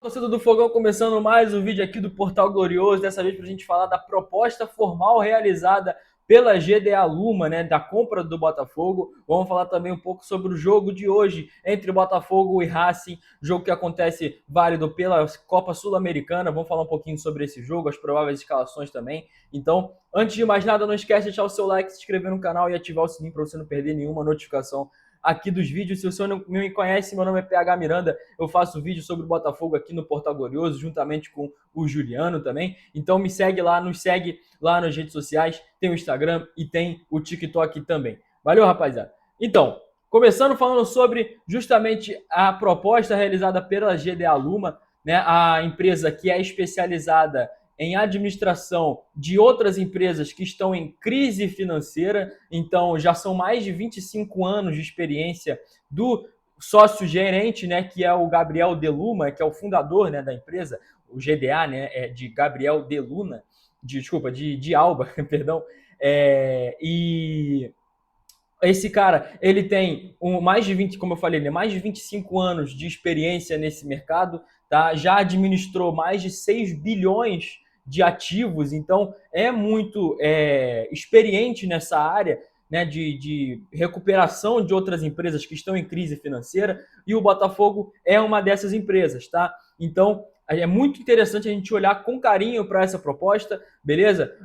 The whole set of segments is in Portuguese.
Torcida do Fogão, começando mais um vídeo aqui do Portal Glorioso, dessa vez para a gente falar da proposta formal realizada pela GDA Luma, né, da compra do Botafogo. Vamos falar também um pouco sobre o jogo de hoje entre Botafogo e Racing, jogo que acontece válido pela Copa Sul-Americana. Vamos falar um pouquinho sobre esse jogo, as prováveis escalações também. Então, antes de mais nada, não esquece de deixar o seu like, se inscrever no canal e ativar o sininho para você não perder nenhuma notificação aqui dos vídeos. Se você não me conhece, meu nome é PH Miranda, eu faço vídeo sobre o Botafogo aqui no Portal Glorioso, juntamente com o Juliano também. Então me segue lá, nos segue lá nas redes sociais, tem o Instagram e tem o TikTok também. Valeu, rapaziada. Então, começando falando sobre justamente a proposta realizada pela GDA Luma, né, a empresa que é especializada em administração de outras empresas que estão em crise financeira. Então, já são mais de 25 anos de experiência do sócio-gerente, né, que é o Gabriel Deluma, que é o fundador, né, da empresa, o GDA, né, é de Gabriel Deluna, de Alba, perdão. E esse cara, ele tem mais de 20, como eu falei, né, mais de 25 anos de experiência nesse mercado, tá? Já administrou mais de 6 bilhões de ativos, então é muito experiente nessa área, né, de recuperação de outras empresas que estão em crise financeira, e o Botafogo é uma dessas empresas, tá? Então é muito interessante a gente olhar com carinho para essa proposta, beleza?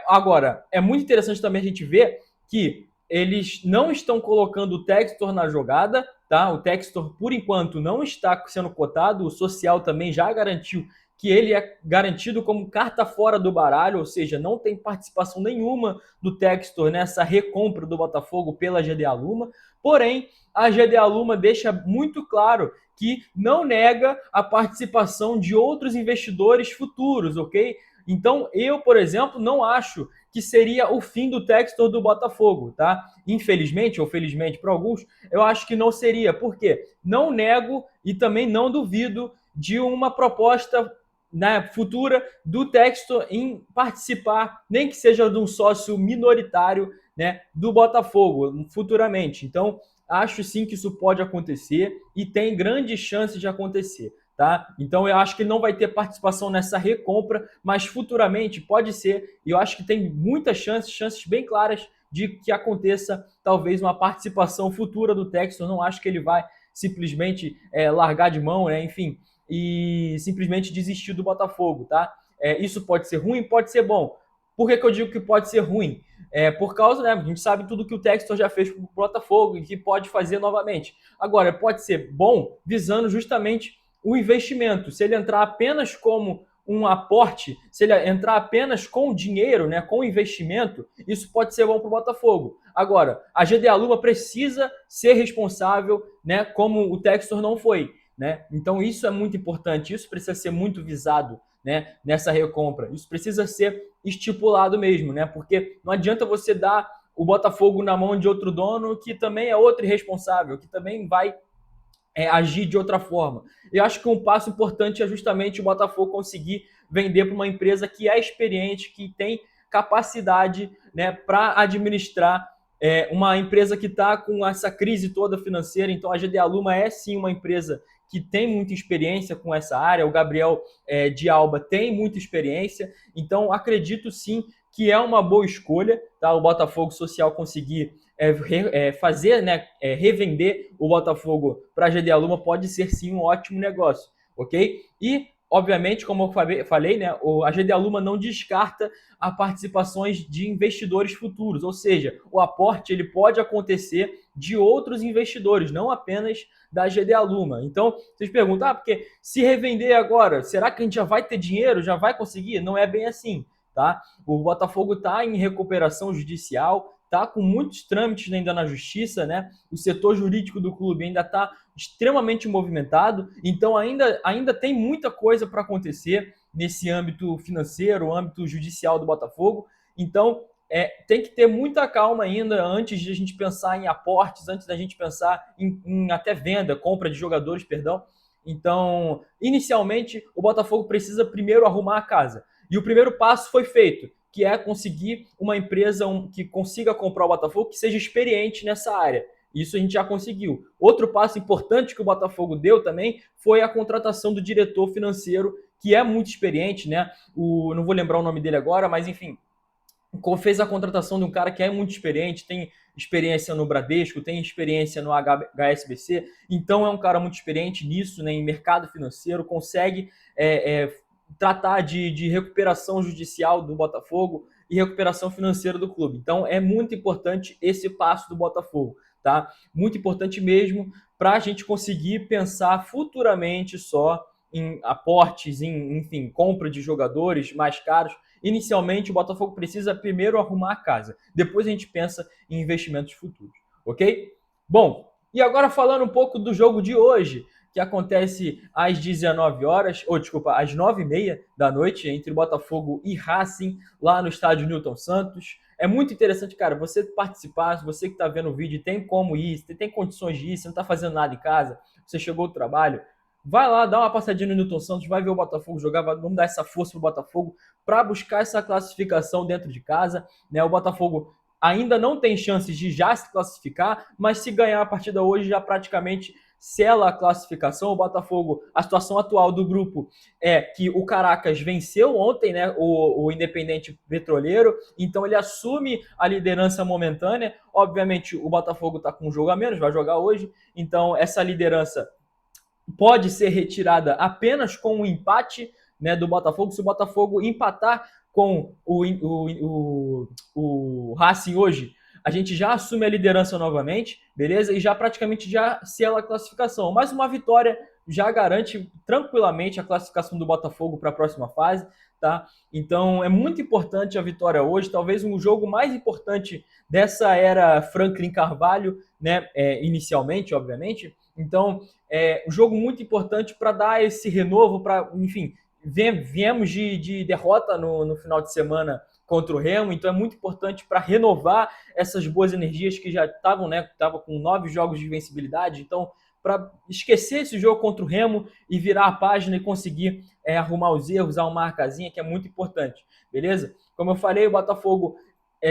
Agora, é muito interessante também a gente ver que eles não estão colocando o Textor na jogada, tá? O Textor, por enquanto, não está sendo cotado. O Social também já garantiu que ele é garantido como carta fora do baralho, ou seja, não tem participação nenhuma do Textor nessa recompra do Botafogo pela GDA Luma. Porém, a GDA Luma deixa muito claro que não nega a participação de outros investidores futuros, ok? Então, eu, por exemplo, não acho que seria o fim do Textor do Botafogo, tá? Infelizmente, ou felizmente para alguns, eu acho que não seria. Por quê? Não nego e também não duvido de uma proposta, né, futura do Textor em participar, nem que seja de um sócio minoritário, né, do Botafogo futuramente. Então, acho sim que isso pode acontecer e tem grandes chances de acontecer. Tá? Então eu acho que ele não vai ter participação nessa recompra, mas futuramente pode ser, e eu acho que tem muitas chances bem claras de que aconteça talvez uma participação futura do Textor. Não acho que ele vai simplesmente largar de mão, né? Enfim, e simplesmente desistir do Botafogo, tá? Isso pode ser ruim, pode ser bom. Por que eu digo que pode ser ruim? Por causa, né? A gente sabe tudo que o Textor já fez para o Botafogo e que pode fazer novamente. Agora, pode ser bom visando justamente o investimento. Se ele entrar apenas como um aporte, se ele entrar apenas com dinheiro, né, com investimento, isso pode ser bom para o Botafogo. Agora, a GDA Luma precisa ser responsável, né, como o Textor não foi. Né? Então, isso é muito importante, isso precisa ser muito visado, né, nessa recompra. Isso precisa ser estipulado mesmo, né? Porque não adianta você dar o Botafogo na mão de outro dono que também é outro irresponsável, que também vai agir de outra forma. Eu acho que um passo importante é justamente o Botafogo conseguir vender para uma empresa que é experiente, que tem capacidade, né, para administrar uma empresa que está com essa crise toda financeira. Então a GDA Luma é sim uma empresa que tem muita experiência com essa área. O Gabriel de Alba tem muita experiência. Então acredito sim que é uma boa escolha, tá? O Botafogo Social conseguir fazer, né, revender o Botafogo para a GDA Luma pode ser sim um ótimo negócio, ok? E, obviamente, como eu falei, né, a GDA Luma não descarta a participações de investidores futuros, ou seja, o aporte ele pode acontecer de outros investidores, não apenas da GDA Luma. Então, vocês perguntam, porque se revender agora, será que a gente já vai ter dinheiro, já vai conseguir? Não é bem assim, tá? O Botafogo está em recuperação judicial, está com muitos trâmites ainda na justiça, né? O setor jurídico do clube ainda está extremamente movimentado, então ainda tem muita coisa para acontecer nesse âmbito financeiro, âmbito judicial do Botafogo. Então, tem que ter muita calma ainda antes de a gente pensar em aportes, antes da gente pensar em até venda, compra de jogadores, perdão. Então, inicialmente, o Botafogo precisa primeiro arrumar a casa. E o primeiro passo foi feito, que é conseguir uma empresa que consiga comprar o Botafogo, que seja experiente nessa área. Isso a gente já conseguiu. Outro passo importante que o Botafogo deu também foi a contratação do diretor financeiro, que é muito experiente, né? Não vou lembrar o nome dele agora, mas enfim, fez a contratação de um cara que é muito experiente, tem experiência no Bradesco, tem experiência no HSBC, então é um cara muito experiente nisso, né, em mercado financeiro, consegue tratar de recuperação judicial do Botafogo e recuperação financeira do clube. Então é muito importante esse passo do Botafogo, tá? Muito importante mesmo para a gente conseguir pensar futuramente só em aportes, enfim, compra de jogadores mais caros. Inicialmente, o Botafogo precisa primeiro arrumar a casa. Depois a gente pensa em investimentos futuros, ok? Bom, e agora falando um pouco do jogo de hoje, que acontece às 19 horas, ou desculpa, às 9h30 da noite, entre Botafogo e Racing, lá no estádio Newton Santos. É muito interessante, cara, você participar, você que está vendo o vídeo, tem como ir, você tem condições de ir, você não está fazendo nada em casa, você chegou do trabalho, vai lá, dá uma passadinha no Newton Santos, vai ver o Botafogo jogar, vamos dar essa força pro Botafogo para buscar essa classificação dentro de casa, né? O Botafogo ainda não tem chances de já se classificar, mas se ganhar a partida hoje já praticamente sela a classificação. O Botafogo, a situação atual do grupo é que o Caracas venceu ontem, né, o Independente Petroleiro, então ele assume a liderança momentânea. Obviamente o Botafogo está com um jogo a menos, vai jogar hoje, então essa liderança pode ser retirada apenas com um empate, né, do Botafogo. Se o Botafogo empatar com o Racing hoje, a gente já assume a liderança novamente, beleza? E já praticamente já sela a classificação. Mas uma vitória já garante tranquilamente a classificação do Botafogo para a próxima fase, tá? Então é muito importante a vitória hoje, talvez um jogo mais importante dessa era Franklin Carvalho, né? Inicialmente, obviamente. Então, um jogo muito importante para dar esse renovo, para, enfim, viemos de derrota no final de semana contra o Remo, então é muito importante para renovar essas boas energias que já estavam, né? Estava com 9 jogos de invencibilidade, então para esquecer esse jogo contra o Remo e virar a página e conseguir arrumar os erros, arrumar a casinha, que é muito importante, beleza? Como eu falei, o Botafogo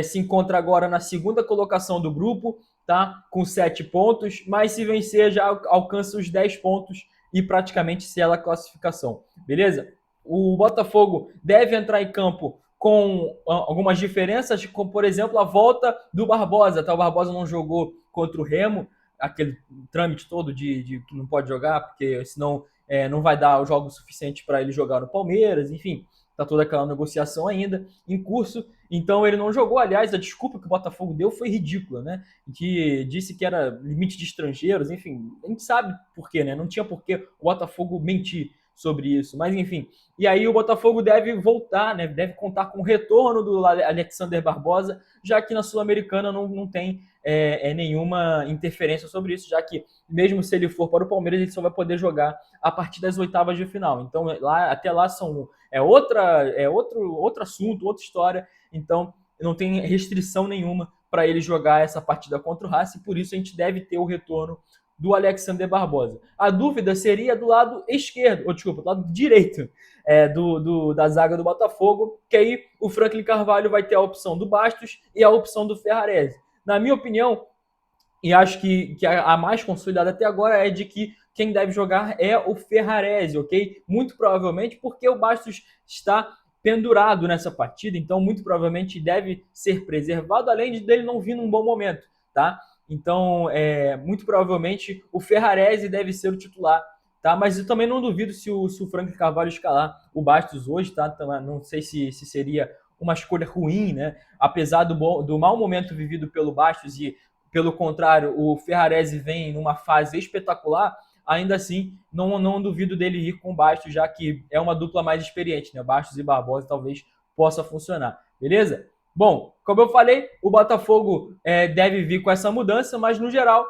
se encontra agora na segunda colocação do grupo, tá? Com 7 pontos, mas se vencer já alcança os 10 pontos e praticamente sela a classificação, beleza? O Botafogo deve entrar em campo com algumas diferenças, como por exemplo a volta do Barbosa, tá? O Barbosa não jogou contra o Remo, aquele trâmite todo de que não pode jogar, porque senão não vai dar os jogos suficientes para ele jogar no Palmeiras, enfim, tá toda aquela negociação ainda em curso, então ele não jogou. Aliás, a desculpa que o Botafogo deu foi ridícula, né? Que disse que era limite de estrangeiros, enfim, a gente sabe por quê, né? Não tinha por que o Botafogo mentir sobre isso, mas enfim. E aí o Botafogo deve voltar, né? Deve contar com o retorno do Alexander Barbosa, já que na Sul-Americana não tem nenhuma interferência sobre isso, já que mesmo se ele for para o Palmeiras, ele só vai poder jogar a partir das oitavas de final. Então, até lá outro assunto, outra história. Então, não tem restrição nenhuma para ele jogar essa partida contra o Racing, por isso a gente deve ter o retorno do Alexander Barbosa. A dúvida seria do lado esquerdo, ou desculpa, do lado direito da zaga do Botafogo, que aí o Franklin Carvalho vai ter a opção do Bastos e a opção do Ferrarese. Na minha opinião, e acho que a mais consolidada até agora é de que quem deve jogar é o Ferrarese, ok? Muito provavelmente porque o Bastos está pendurado nessa partida, então muito provavelmente deve ser preservado, além dele não vir num bom momento, tá? Então, muito provavelmente o Ferrarese deve ser o titular, tá? Mas eu também não duvido se o Franklin Carvalho escalar o Bastos hoje, tá? Não sei se seria uma escolha ruim, né? Apesar do mau momento vivido pelo Bastos e, pelo contrário, o Ferrarese vem numa fase espetacular, ainda assim, não duvido dele ir com o Bastos, já que é uma dupla mais experiente, né? Bastos e Barbosa talvez possa funcionar, beleza? Bom, como eu falei, o Botafogo deve vir com essa mudança, mas no geral,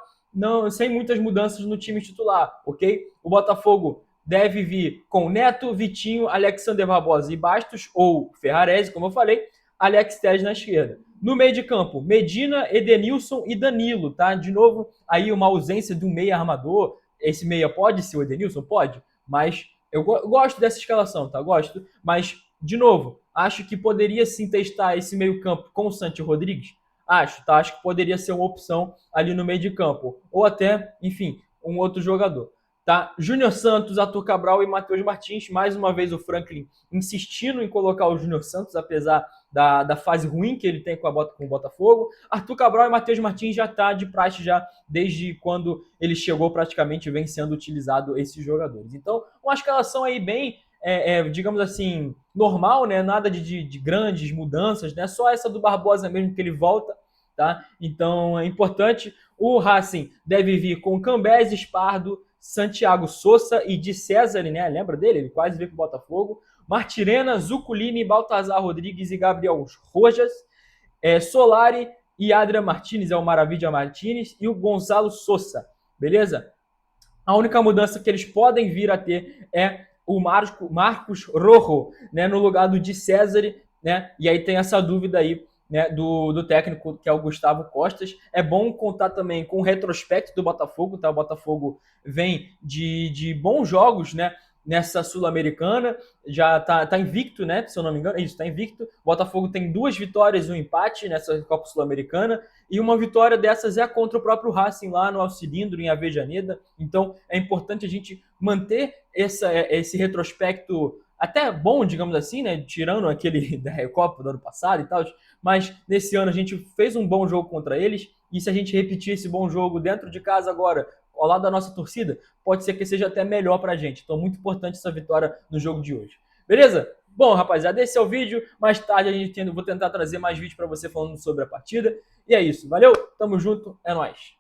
sem muitas mudanças no time titular, ok? O Botafogo deve vir com Neto, Vitinho, Alexander Barbosa e Bastos, ou Ferrarese, como eu falei, Alex Telles na esquerda. No meio de campo, Medina, Edenilson e Danilo, tá? De novo, aí uma ausência de um meia armador. Esse meia pode ser o Edenilson? Pode, mas eu gosto dessa escalação, tá? Gosto, mas, de novo, acho que poderia sim testar esse meio campo com o Santi Rodrigues. Acho, tá? Acho que poderia ser uma opção ali no meio de campo. Ou até, enfim, um outro jogador. Tá? Júnior Santos, Arthur Cabral e Matheus Martins. Mais uma vez o Franklin insistindo em colocar o Júnior Santos, apesar da fase ruim que ele tem com o Botafogo. Arthur Cabral e Matheus Martins já está de praxe já desde quando ele chegou, praticamente vem sendo utilizado esses jogadores. Então, uma escalação aí bem, digamos assim, normal, né? Nada de grandes mudanças, né? Só essa do Barbosa mesmo que ele volta, tá? Então é importante. O Racing deve vir com Cambés, Pardo, Santiago Souza e de César, né? Lembra dele? Ele quase veio para o Botafogo. Martirena, Zuculini, Baltazar Rodrigues e Gabriel Rojas. Solari e Adrian Martinez, é o Maravilha Martinez, e o Gonzalo Souza, beleza? A única mudança que eles podem vir a ter é o Marcos Rojo, né, no lugar do Di César, né? E aí tem essa dúvida aí, né, do técnico, que é o Gustavo Costas. É bom contar também com o retrospecto do Botafogo, tá? O Botafogo vem de bons jogos, né? Nessa Sul-Americana, já tá invicto, né? Se eu não me engano, isso, tá invicto. O Botafogo tem 2 vitórias e um empate nessa Copa Sul-Americana, e uma vitória dessas é contra o próprio Racing lá no Alcilindro, em Avejaneda. Então é importante a gente manter esse retrospecto até bom, digamos assim, né? Tirando aquele da Recopa do ano passado e tal, mas nesse ano a gente fez um bom jogo contra eles, e se a gente repetir esse bom jogo dentro de casa agora, ao lado da nossa torcida, pode ser que seja até melhor pra gente. Então, muito importante essa vitória no jogo de hoje. Beleza? Bom, rapaziada, esse é o vídeo. Mais tarde vou tentar trazer mais vídeos para você falando sobre a partida. E é isso. Valeu, tamo junto, é nóis.